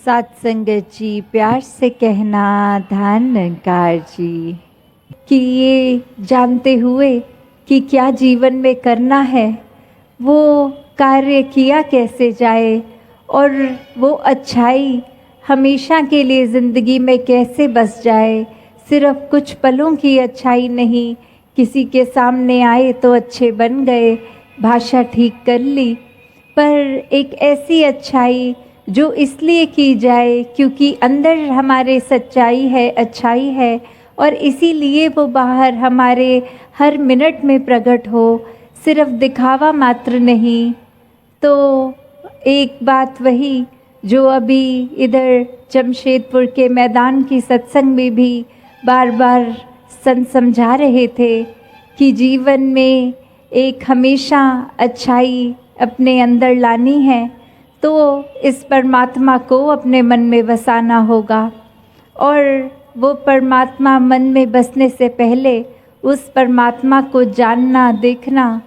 साथ संगत जी, प्यार से कहना ध्यान निरंकार जी कि ये जानते हुए कि क्या जीवन में करना है, वो कार्य किया कैसे जाए और वो अच्छाई हमेशा के लिए ज़िंदगी में कैसे बस जाए। सिर्फ कुछ पलों की अच्छाई नहीं, किसी के सामने आए तो अच्छे बन गए, भाषा ठीक कर ली, पर एक ऐसी अच्छाई जो इसलिए की जाए क्योंकि अंदर हमारे सच्चाई है, अच्छाई है, और इसीलिए वो बाहर हमारे हर मिनट में प्रकट हो, सिर्फ दिखावा मात्र नहीं। तो एक बात वही जो अभी इधर जमशेदपुर के मैदान की सत्संग में भी बार बार समझा रहे थे कि जीवन में एक हमेशा अच्छाई अपने अंदर लानी है तो इस परमात्मा को अपने मन में बसाना होगा, और वो परमात्मा मन में बसने से पहले उस परमात्मा को जानना, देखना,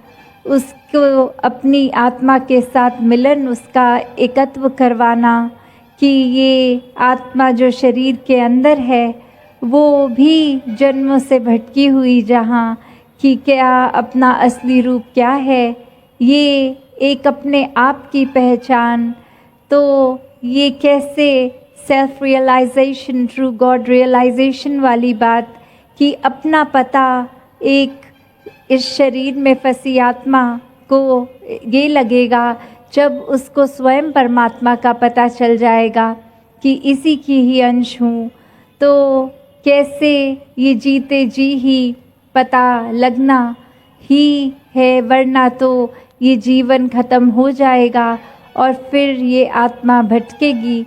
उसको अपनी आत्मा के साथ मिलन, उसका एकत्व करवाना कि ये आत्मा जो शरीर के अंदर है वो भी जन्मों से भटकी हुई जहाँ कि क्या अपना असली रूप क्या है, ये एक अपने आप की पहचान। तो ये कैसे self realisation, true God realisation वाली बात कि अपना पता एक इस शरीर में फंसी आत्मा को ये लगेगा जब उसको स्वयं परमात्मा का पता चल जाएगा कि इसी की ही अंश हूँ। तो कैसे ये जीते जी ही पता लगना ही है, वरना तो ये जीवन खत्म हो जाएगा और फिर ये आत्मा भटकेगी।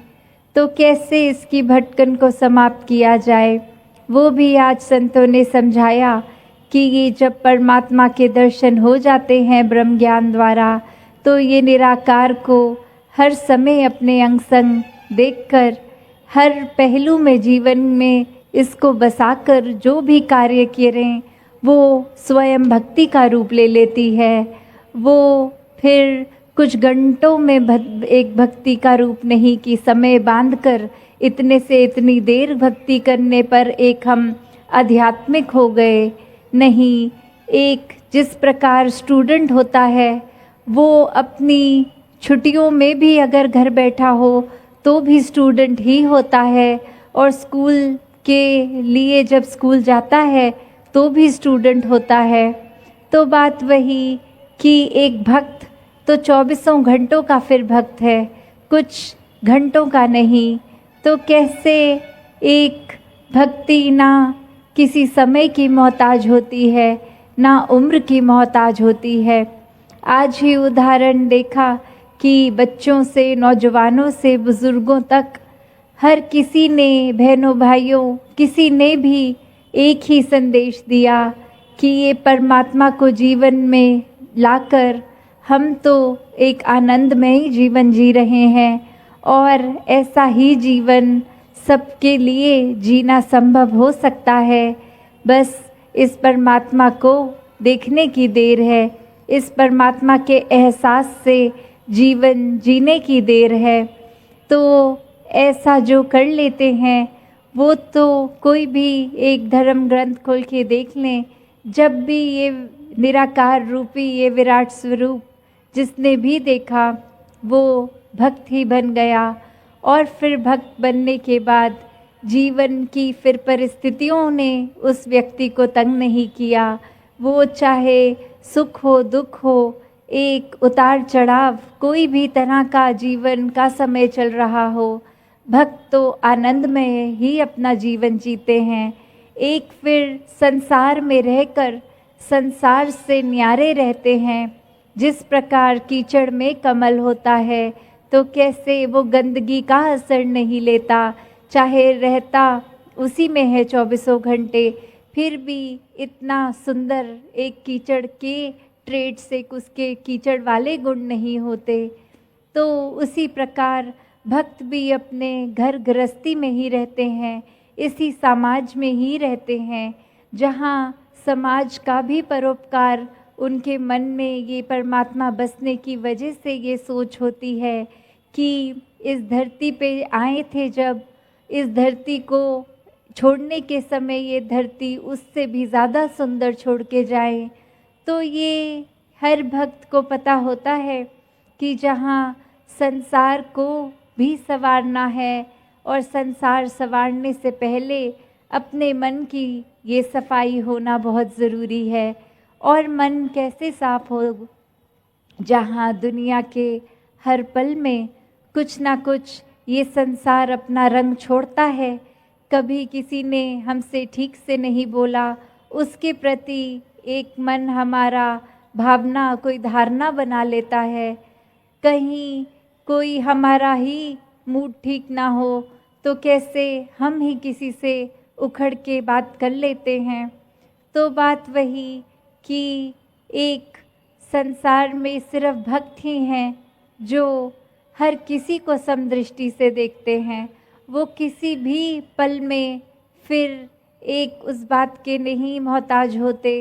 तो कैसे इसकी भटकन को समाप्त किया जाए, वो भी आज संतों ने समझाया कि ये जब परमात्मा के दर्शन हो जाते हैं ब्रह्म ज्ञान द्वारा, तो ये निराकार को हर समय अपने अंग संग देखकर हर पहलू में जीवन में इसको बसाकर जो भी कार्य करें वो स्वयं भक्ति का रूप ले लेती है। वो फिर कुछ घंटों में एक भक्ति का रूप नहीं कि समय बांधकर इतने से इतनी देर भक्ति करने पर एक हम आध्यात्मिक हो गए, नहीं। एक जिस प्रकार स्टूडेंट होता है वो अपनी छुट्टियों में भी अगर घर बैठा हो तो भी स्टूडेंट ही होता है, और स्कूल के लिए जब स्कूल जाता है तो भी स्टूडेंट होता है। तो बात वही कि एक भक्त तो 24 घंटों का फिर भक्त है, कुछ घंटों का नहीं। तो कैसे एक भक्ति ना किसी समय की मोहताज होती है, ना उम्र की मोहताज होती है। आज ही उदाहरण देखा कि बच्चों से, नौजवानों से, बुज़ुर्गों तक हर किसी ने, बहनों भाइयों, किसी ने भी एक ही संदेश दिया कि ये परमात्मा को जीवन में लाकर हम तो एक आनंदमय जीवन जी रहे हैं, और ऐसा ही जीवन सबके लिए जीना संभव हो सकता है। बस इस परमात्मा को देखने की देर है, इस परमात्मा के एहसास से जीवन जीने की देर है। तो ऐसा जो कर लेते हैं वो तो कोई भी एक धर्म ग्रंथ खोल के देख लें, जब भी ये निराकार रूपी ये विराट स्वरूप जिसने भी देखा वो भक्त ही बन गया, और फिर भक्त बनने के बाद जीवन की फिर परिस्थितियों ने उस व्यक्ति को तंग नहीं किया। वो चाहे सुख हो, दुख हो, एक उतार चढ़ाव, कोई भी तरह का जीवन का समय चल रहा हो, भक्त तो आनंद में ही अपना जीवन जीते हैं। एक फिर संसार में रहकर संसार से न्यारे रहते हैं। जिस प्रकार कीचड़ में कमल होता है तो कैसे वो गंदगी का असर नहीं लेता, चाहे रहता उसी में है 24 घंटे, फिर भी इतना सुंदर एक कीचड़ के ट्रेड से उसके कीचड़ वाले गुण नहीं होते। तो उसी प्रकार भक्त भी अपने घर गृहस्थी में ही रहते हैं, इसी समाज में ही रहते हैं, जहाँ समाज का भी परोपकार उनके मन में ये परमात्मा बसने की वजह से ये सोच होती है कि इस धरती पे आए थे, जब इस धरती को छोड़ने के समय ये धरती उससे भी ज़्यादा सुंदर छोड़ के जाए। तो ये हर भक्त को पता होता है कि जहाँ संसार को भी संवारना है और संसार संवारने से पहले अपने मन की ये सफाई होना बहुत ज़रूरी है। और मन कैसे साफ हो, जहाँ दुनिया के हर पल में कुछ ना कुछ ये संसार अपना रंग छोड़ता है। कभी किसी ने हमसे ठीक से नहीं बोला, उसके प्रति एक मन हमारा भावना कोई धारणा बना लेता है। कहीं कोई हमारा ही मूड ठीक ना हो तो कैसे हम ही किसी से उखड़ के बात कर लेते हैं। तो बात वही कि एक संसार में सिर्फ भक्त ही हैं जो हर किसी को समदृष्टि से देखते हैं। वो किसी भी पल में फिर एक उस बात के नहीं मोहताज होते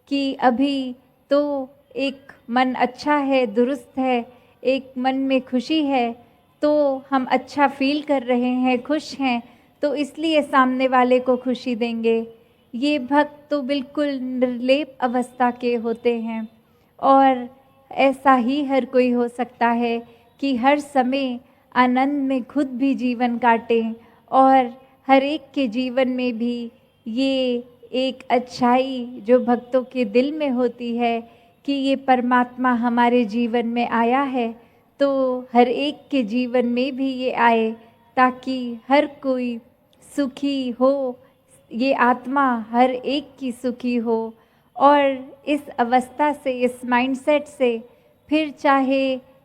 कि अभी तो एक मन अच्छा है, दुरुस्त है, एक मन में खुशी है, तो हम अच्छा फील कर रहे हैं, खुश हैं, तो इसलिए सामने वाले को खुशी देंगे। ये भक्त तो बिल्कुल निर्लेप अवस्था के होते हैं। और ऐसा ही हर कोई हो सकता है कि हर समय आनंद में खुद भी जीवन काटें और हर एक के जीवन में भी ये एक अच्छाई जो भक्तों के दिल में होती है कि ये परमात्मा हमारे जीवन में आया है, तो हर एक के जीवन में भी ये आए ताकि हर कोई सुखी हो, ये आत्मा हर एक की सुखी हो। और इस अवस्था से, इस माइंडसेट से फिर चाहे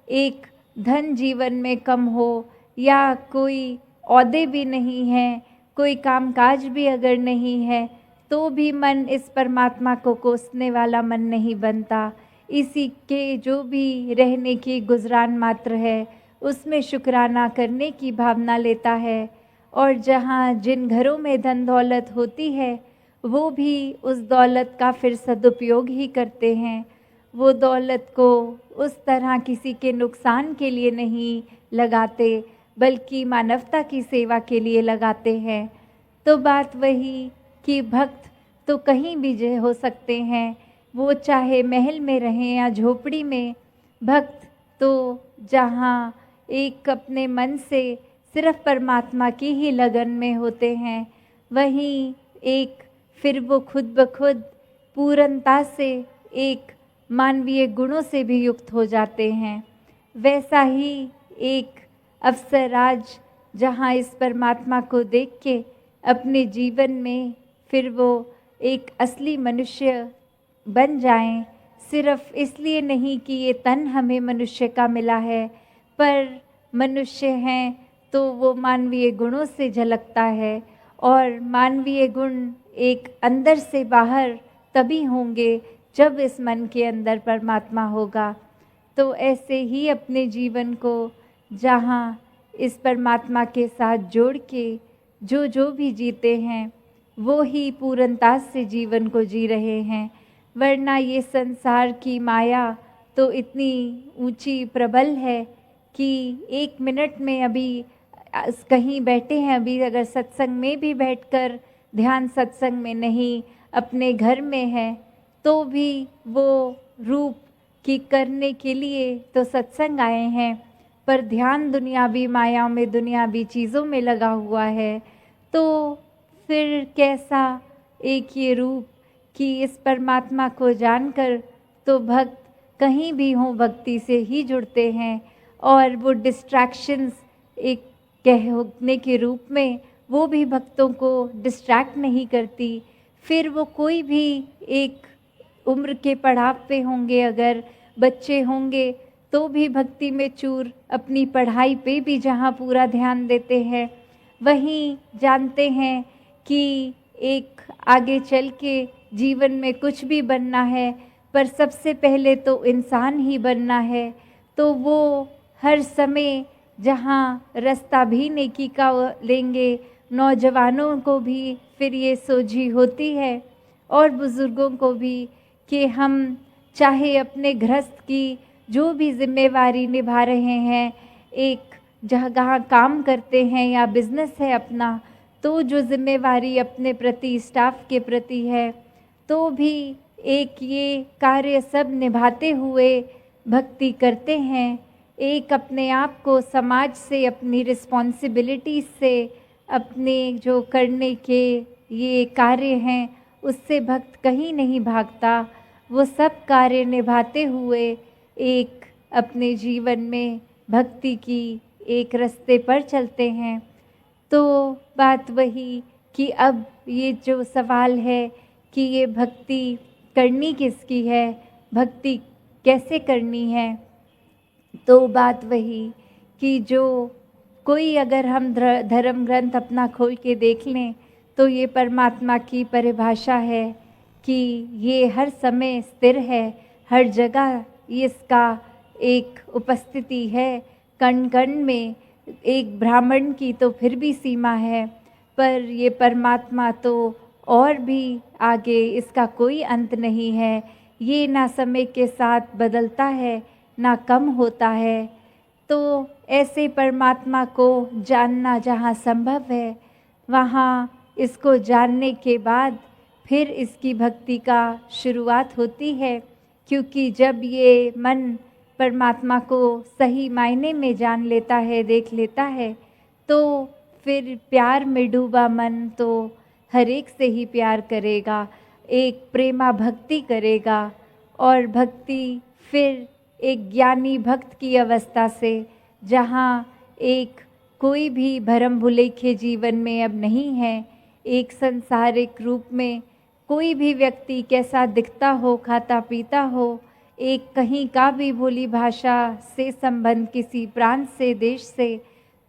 एक धन जीवन में कम हो या कोई औहदे भी नहीं है, कोई कामकाज भी अगर नहीं है, तो भी मन इस परमात्मा को कोसने वाला मन नहीं बनता। इसी के जो भी रहने की गुजरान मात्र है उसमें शुक्राना करने की भावना लेता है। और जहाँ जिन घरों में धन दौलत होती है वो भी उस दौलत का फिर सदुपयोग ही करते हैं। वो दौलत को उस तरह किसी के नुकसान के लिए नहीं लगाते बल्कि मानवता की सेवा के लिए लगाते हैं। तो बात वही कि भक्त तो कहीं भी हो सकते हैं, वो चाहे महल में रहें या झोपड़ी में। भक्त तो जहाँ एक अपने मन से सिर्फ परमात्मा की ही लगन में होते हैं, वहीं एक फिर वो खुद ब खुद पूर्णता से एक मानवीय गुणों से भी युक्त हो जाते हैं। वैसा ही एक अवसर आज जहाँ इस परमात्मा को देख के अपने जीवन में फिर वो एक असली मनुष्य बन जाएं। सिर्फ इसलिए नहीं कि ये तन हमें मनुष्य का मिला है, पर मनुष्य हैं तो वो मानवीय गुणों से झलकता है। और मानवीय गुण एक अंदर से बाहर तभी होंगे जब इस मन के अंदर परमात्मा होगा। तो ऐसे ही अपने जीवन को जहाँ इस परमात्मा के साथ जोड़ के जो भी जीते हैं वो ही पूर्णता से जीवन को जी रहे हैं। वरना ये संसार की माया तो इतनी ऊंची प्रबल है कि एक मिनट में अभी कहीं बैठे हैं, अभी अगर सत्संग में भी बैठकर ध्यान सत्संग में नहीं अपने घर में है तो भी वो रूप की करने के लिए तो सत्संग आए हैं, पर ध्यान दुनियावी मायाओं में, दुनियावी चीज़ों में लगा हुआ है। तो फिर कैसा एक ये रूप कि इस परमात्मा को जानकर तो भक्त कहीं भी हों भक्ति से ही जुड़ते हैं। और वो डिस्ट्रैक्शंस एक कहने के रूप में वो भी भक्तों को डिस्ट्रैक्ट नहीं करती। फिर वो कोई भी एक उम्र के पड़ाव पे होंगे, अगर बच्चे होंगे तो भी भक्ति में चूर, अपनी पढ़ाई पे भी जहाँ पूरा ध्यान देते हैं, वहीं जानते हैं कि एक आगे चल के जीवन में कुछ भी बनना है पर सबसे पहले तो इंसान ही बनना है। तो वो हर समय जहाँ रास्ता भी नेकी का लेंगे, नौजवानों को भी फिर ये सोझी होती है और बुज़ुर्गों को भी कि हम चाहे अपने गृहस्थ की जो भी जिम्मेवारी निभा रहे हैं, एक जहाँ काम करते हैं या बिजनेस है अपना, तो जो जिम्मेवारी अपने प्रति, स्टाफ के प्रति है, तो भी एक ये कार्य सब निभाते हुए भक्ति करते हैं। एक अपने आप को समाज से, अपनी रिस्पॉन्सिबिलिटीज से, अपने जो करने के ये कार्य हैं उससे भक्त कहीं नहीं भागता। वो सब कार्य निभाते हुए एक अपने जीवन में भक्ति की एक रास्ते पर चलते हैं। तो बात वही कि अब ये जो सवाल है कि ये भक्ति करनी किसकी है, भक्ति कैसे करनी है, तो बात वही कि जो कोई अगर हम धर्म ग्रंथ अपना खोल के देख लें तो ये परमात्मा की परिभाषा है कि ये हर समय स्थिर है, हर जगह इसका एक उपस्थिति है, कण कण में। एक ब्राह्मण की तो फिर भी सीमा है, पर ये परमात्मा तो और भी आगे, इसका कोई अंत नहीं है। ये ना समय के साथ बदलता है ना कम होता है। तो ऐसे परमात्मा को जानना जहाँ संभव है, वहाँ इसको जानने के बाद फिर इसकी भक्ति का शुरुआत होती है। क्योंकि जब ये मन परमात्मा को सही मायने में जान लेता है, देख लेता है, तो फिर प्यार में डूबा मन तो हर एक से ही प्यार करेगा, एक प्रेमा भक्ति करेगा। और भक्ति फिर एक ज्ञानी भक्त की अवस्था से, जहाँ एक कोई भी भरम भुलेखे जीवन में अब नहीं है, एक संसारिक रूप में कोई भी व्यक्ति कैसा दिखता हो, खाता पीता हो, एक कहीं का भी बोली भाषा से संबंध, किसी प्रांत से, देश से,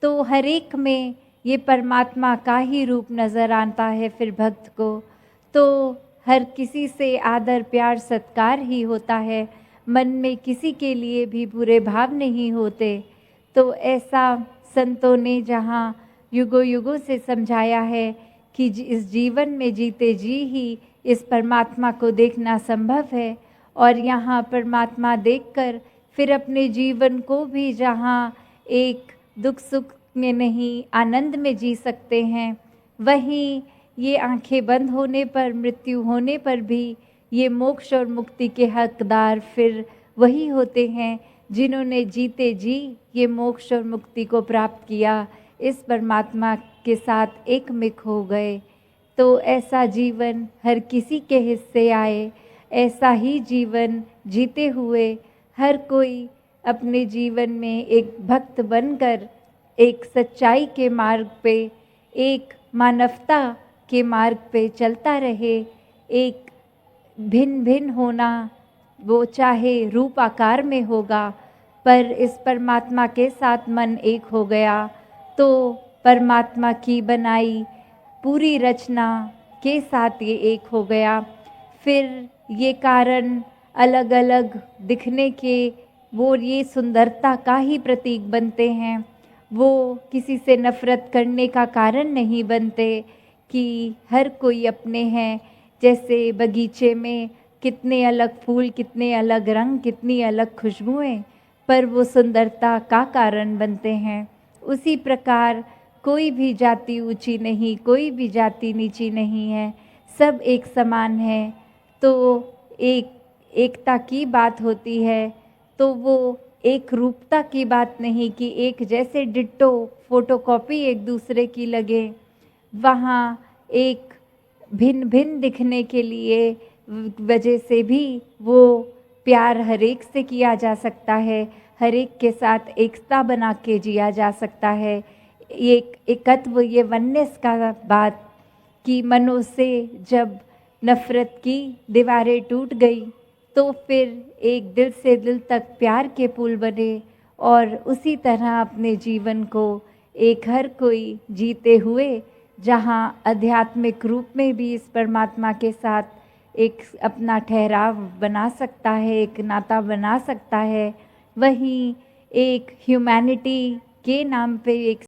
तो हर एक में ये परमात्मा का ही रूप नज़र आता है फिर भक्त को। तो हर किसी से आदर प्यार सत्कार ही होता है, मन में किसी के लिए भी बुरे भाव नहीं होते। तो ऐसा संतों ने जहाँ युगों युगों से समझाया है कि इस जीवन में जीते जी ही इस परमात्मा को देखना संभव है, और यहाँ परमात्मा देखकर फिर अपने जीवन को भी जहाँ एक दुख सुख में नहीं, आनंद में जी सकते हैं, वहीं ये आंखें बंद होने पर, मृत्यु होने पर भी ये मोक्ष और मुक्ति के हकदार फिर वही होते हैं जिन्होंने जीते जी ये मोक्ष और मुक्ति को प्राप्त किया, इस परमात्मा के साथ एकमिक हो गए। तो ऐसा जीवन हर किसी के हिस्से आए, ऐसा ही जीवन जीते हुए हर कोई अपने जीवन में एक भक्त बनकर एक सच्चाई के मार्ग पे, एक मानवता के मार्ग पे चलता रहे। एक भिन्न भिन्न होना, वो चाहे रूप आकार में होगा, पर इस परमात्मा के साथ मन एक हो गया तो परमात्मा की बनाई पूरी रचना के साथ ये एक हो गया। फिर ये कारण अलग अलग दिखने के, वो ये सुंदरता का ही प्रतीक बनते हैं, वो किसी से नफ़रत करने का कारण नहीं बनते कि हर कोई अपने हैं। जैसे बगीचे में कितने अलग फूल, कितने अलग रंग, कितनी अलग खुशबुएं, पर वो सुंदरता का कारण बनते हैं। उसी प्रकार कोई भी जाति ऊंची नहीं, कोई भी जाति नीची नहीं है, सब एक समान है। तो एकता की बात होती है, तो वो एक रूपता की बात नहीं कि एक जैसे डिट्टो फोटोकॉपी एक दूसरे की लगे। वहाँ एक भिन्न भिन्न दिखने के लिए वजह से भी वो प्यार हर एक से किया जा सकता है, हर एक के साथ एकता बना के जिया जा सकता है। एक एकत्व, ये वननेस का बात कि मनों से जब नफ़रत की दीवारें टूट गई तो फिर एक दिल से दिल तक प्यार के पुल बने, और उसी तरह अपने जीवन को एक हर कोई जीते हुए जहाँ आध्यात्मिक रूप में भी इस परमात्मा के साथ एक अपना ठहराव बना सकता है, एक नाता बना सकता है, वहीं एक ह्यूमैनिटी के नाम पे एक